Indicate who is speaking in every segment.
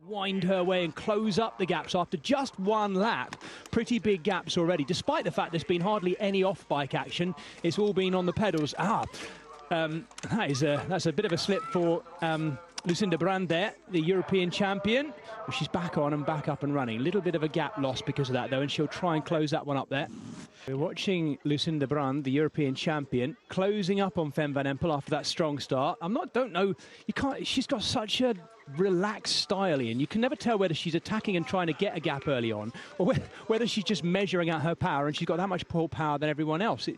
Speaker 1: Wind her way and close up the gaps after just one lap. Pretty big gaps already, despite the fact there's been hardly any off-bike action. It's all been on the pedals. That's a bit of a slip for Lucinda Brand there, the European champion. Well, she's back on and back up and running. A little bit of a gap loss because of that, though, and she'll try and close that one up there. We're watching Lucinda Brand, the European champion, closing up on Fem van Empel after that strong start. Don't know, she's got such a relaxed style, Ian. You can never tell whether she's attacking and trying to get a gap early on, or whether she's just measuring out her power, and she's got that much more power than everyone else.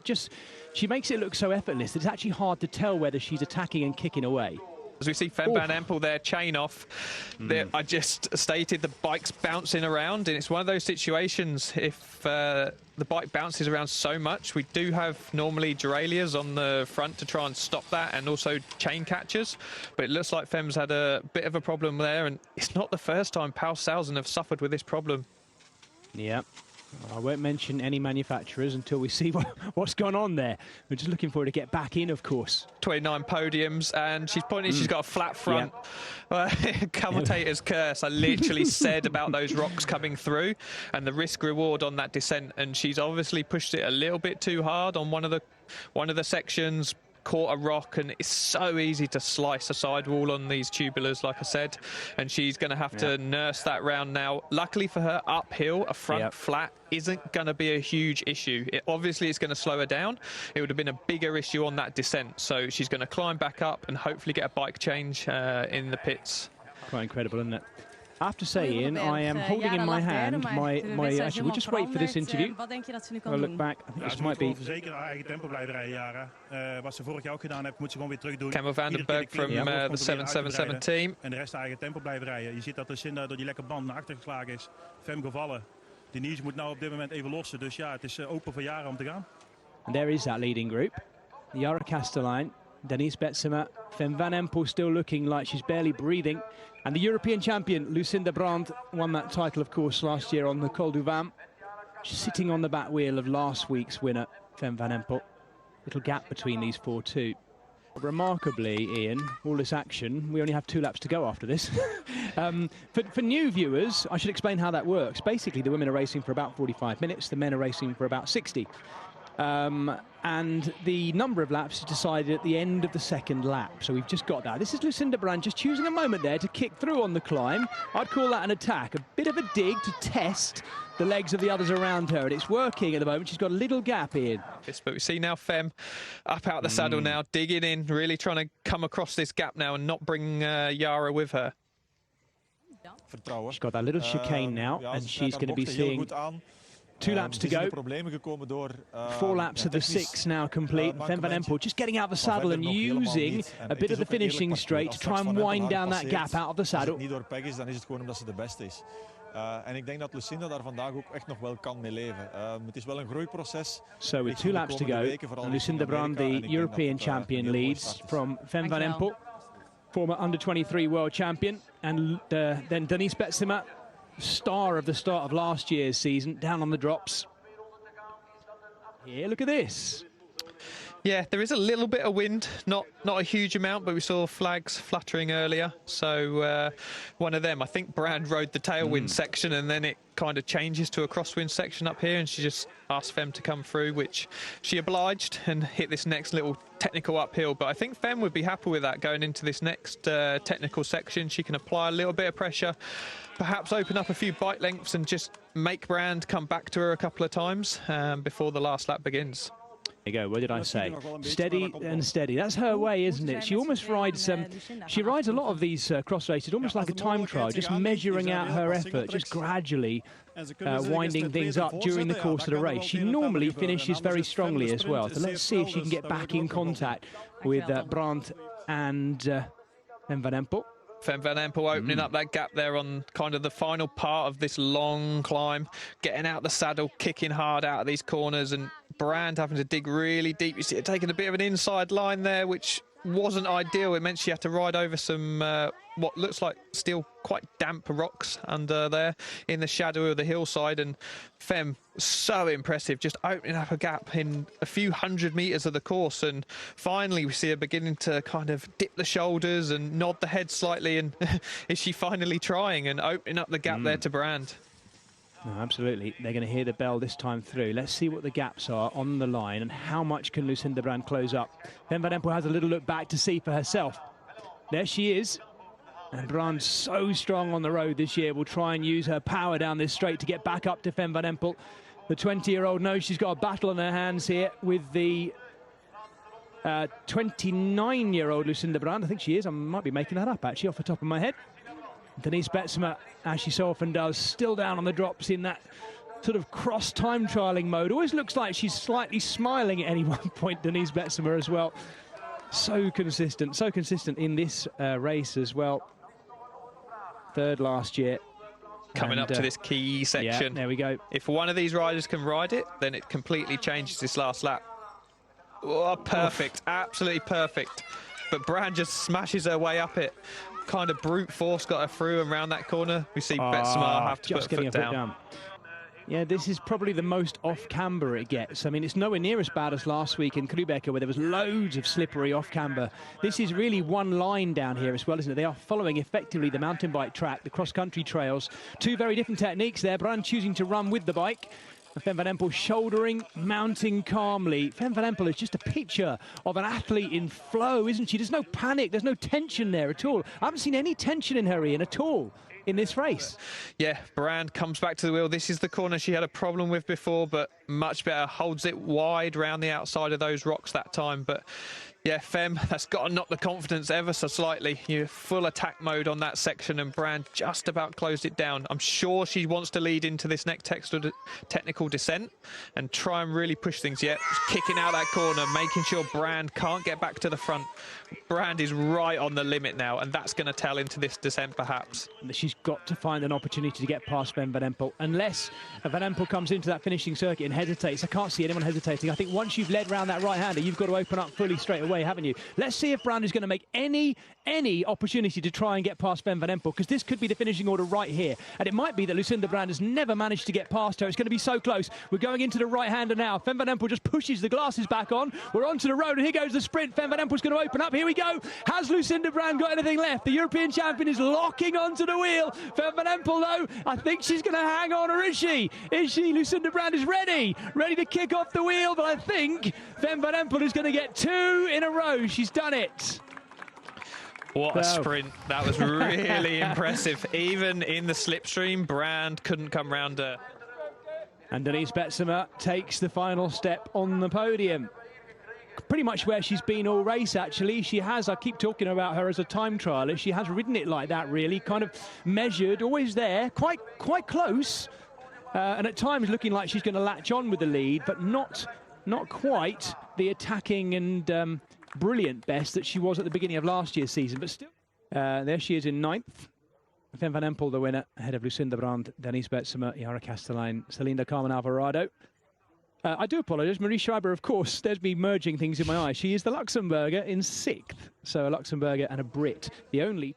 Speaker 1: She makes it look so effortless. It's actually hard to tell whether she's attacking and kicking away.
Speaker 2: As we see Fem van Empel there, chain off. I just stated the bike's bouncing around, and it's one of those situations, if the bike bounces around so much, we do have normally derailleurs on the front to try and stop that, and also chain catchers. But it looks like Fem's had a bit of a problem there, and it's not the first time Paul Sausen have suffered with this problem.
Speaker 1: Yeah. I won't mention any manufacturers until we see what's gone on there. We're just looking for her to get back in, of course.
Speaker 2: 29 podiums, and she's pointing, she's got a flat front. Commentator's curse. I literally said about those rocks coming through and the risk reward on that descent, and she's obviously pushed it a little bit too hard on one of the sections. Caught a rock, and it's so easy to slice a sidewall on these tubulars, like I said, and she's going to have to nurse that round now. Luckily for her, uphill, a front flat isn't going to be a huge issue. Obviously it's going to slow her down. It would have been a bigger issue on that descent, so she's going to climb back up and hopefully get a bike change in the pits.
Speaker 1: Quite incredible, isn't it? I have to say, Ian, I am holding in my hand my actually, we'll just wait for this interview. I'll look back. I think this might be
Speaker 2: Campbell Vandenberg from the 777 team.
Speaker 3: En de rest eigen tempo blijven rijden. Je ziet dat Lucinda door die lekke band naar achter geslagen is. Fem gevallen. Denise moet nou op dit moment even lossen. Dus ja, het is open voor jaren om te gaan.
Speaker 1: And there is that leading group. Jara Kastelein, Denise Betsema, Fem van Empel still looking like she's barely breathing. And the European champion, Lucinda Brand, won that title, of course, last year on the Col du Vam. She's sitting on the back wheel of last week's winner, Fem van Empel. Little gap between these four, too. Remarkably, Ian, all this action, we only have 2 laps to go after this. For new viewers, I should explain how that works. Basically, the women are racing for about 45 minutes, the men are racing for about 60. And the number of laps is decided at the end of the second lap. So we've just got that. This is Lucinda Brand just choosing a moment there to kick through on the climb. I'd call that an attack, a bit of a dig to test the legs of the others around her, and it's working at the moment. She's got a little gap in.
Speaker 2: But we see now Fem up out the saddle now, digging in, really trying to come across this gap now and not bring Jara with her.
Speaker 1: She's got that little chicane now, and she's going to be seeing 2 laps to go. 4 laps of the 6 now complete. Fem van Empel just getting out of the saddle and using a bit of the finishing straight to try and wind down that gap out of the saddle.
Speaker 4: En ik denk dat Lucinda daar vandaag ook echt nog wel kan mee leven. Het is wel een groeiproces.
Speaker 1: So with 2 laps to go, Lucinda Brand, the European champion, leads from Fem van Empel, former under-23 world champion, and then Denise Betsema, star of the start of last year's season, down on the drops. Here, look at this.
Speaker 2: Yeah, there is a little bit of wind, not a huge amount, but we saw flags fluttering earlier. So one of them, I think Brand rode the tailwind section, and then it kind of changes to a crosswind section up here, and she just asked Fem to come through, which she obliged and hit this next little technical uphill. But I think Fem would be happy with that going into this next technical section. She can apply a little bit of pressure, perhaps open up a few bike lengths and just make Brand come back to her a couple of times before the last lap begins.
Speaker 1: There you go, what did I say? Steady and steady. That's her way, isn't it? She almost rides, she rides a lot of these cross races, almost like a time trial, just measuring out her effort, just gradually winding things up during the course of the race. She normally finishes very strongly as well. So let's see if she can get back in contact with Brandt and Fem van Empel.
Speaker 2: Fem van Empel opening up that gap there on kind of the final part of this long climb, getting out the saddle, kicking hard out of these corners, and Brand having to dig really deep. You see it taking a bit of an inside line there, which wasn't ideal. It meant she had to ride over some what looks like still quite damp rocks under there in the shadow of the hillside. And Fem, so impressive, just opening up a gap in a few hundred meters of the course. And finally we see her beginning to kind of dip the shoulders and nod the head slightly. And is she finally trying and opening up the gap there to Brand?
Speaker 1: No, absolutely. They're going to hear the bell this time through. Let's see what the gaps are on the line and how much can Lucinda Brand close up. Fem van Empel has a little look back to see for herself. There she is. And Brand, so strong on the road this year, will try and use her power down this straight to get back up to Fem van Empel. The 20-year-old knows she's got a battle on her hands here with the 29-year-old Lucinda Brand. I think she is. I might be making that up, actually, off the top of my head. Denise Betsema, as she so often does, still down on the drops in that sort of cross time trialing mode. Always looks like she's slightly smiling at any one point, Denise Betsema as well. So consistent in this race as well. Third last year.
Speaker 2: Coming up to this key section.
Speaker 1: Yeah, there we go.
Speaker 2: If one of these riders can ride it, then it completely changes this last lap. Oh, perfect, absolutely perfect. But Brand just smashes her way up it. Kind of brute force got her through and round that corner. We see Betsema have to put her foot down.
Speaker 1: Yeah, this is probably the most off-camber it gets. I mean, it's nowhere near as bad as last week in Krübecker, where there was loads of slippery off-camber. This is really one line down here as well, isn't it? They are following effectively the mountain bike track, the cross-country trails. Two very different techniques there. Brand choosing to run with the bike. Fem van Empel shouldering, mounting calmly. Fem van Empel is just a picture of an athlete in flow, isn't she? There's no panic, there's no tension there at all. I haven't seen any tension in her, Ian, at all in this race.
Speaker 2: Yeah, Brand comes back to the wheel. This is the corner she had a problem with before, but much better. Holds it wide round the outside of those rocks that time. But yeah, Fem, that's got to knock the confidence ever so slightly. You're full attack mode on that section, and Brand just about closed it down. I'm sure she wants to lead into this next technical descent and try and really push things. Yeah, kicking out that corner, making sure Brand can't get back to the front. Brand is right on the limit now, and that's going to tell into this descent perhaps.
Speaker 1: She's got to find an opportunity to get past Fem van Empel. Unless Van Empel comes into that finishing circuit and hesitates. I can't see anyone hesitating. I think once you've led round that right-hander, you've got to open up fully straight away, haven't you? Let's see if Brand is going to make any opportunity to try and get past Fem van Empel, because this could be the finishing order right here. And it might be that Lucinda Brand has never managed to get past her. It's going to be so close. We're going into the right-hander now. Fem van Empel just pushes the glasses back on. We're onto the road, and here goes the sprint. Fem van Empel's going to open up. Here we go. Has Lucinda Brand got anything left? The European champion is locking onto the wheel. Fem van Empel, though, I think she's going to hang on, or is she? Is she? Lucinda Brand is ready to kick off the wheel, but I think Fem van Empel is going to get two in a row. She's done it.
Speaker 2: What a sprint. That was really impressive. Even in the slipstream, Brand couldn't come round her.
Speaker 1: And Denise Betsema takes the final step on the podium. Pretty much where she's been all race, actually. She has, I keep talking about her as a time trialist, she has ridden it like that, really, kind of measured, always there, quite close, and at times looking like she's going to latch on with the lead, but not quite the attacking and brilliant best that she was at the beginning of last year's season, but still. There she is in 9th. Fem van Empel, the winner, ahead of Lucinda Brand, Denise Betsema, Yara Castellijn, Celinda Carmen Alvarado. I do apologise, Marie Schreiber, of course, there's me merging things in my eyes. She is the Luxembourger in 6th, so a Luxembourger and a Brit, the only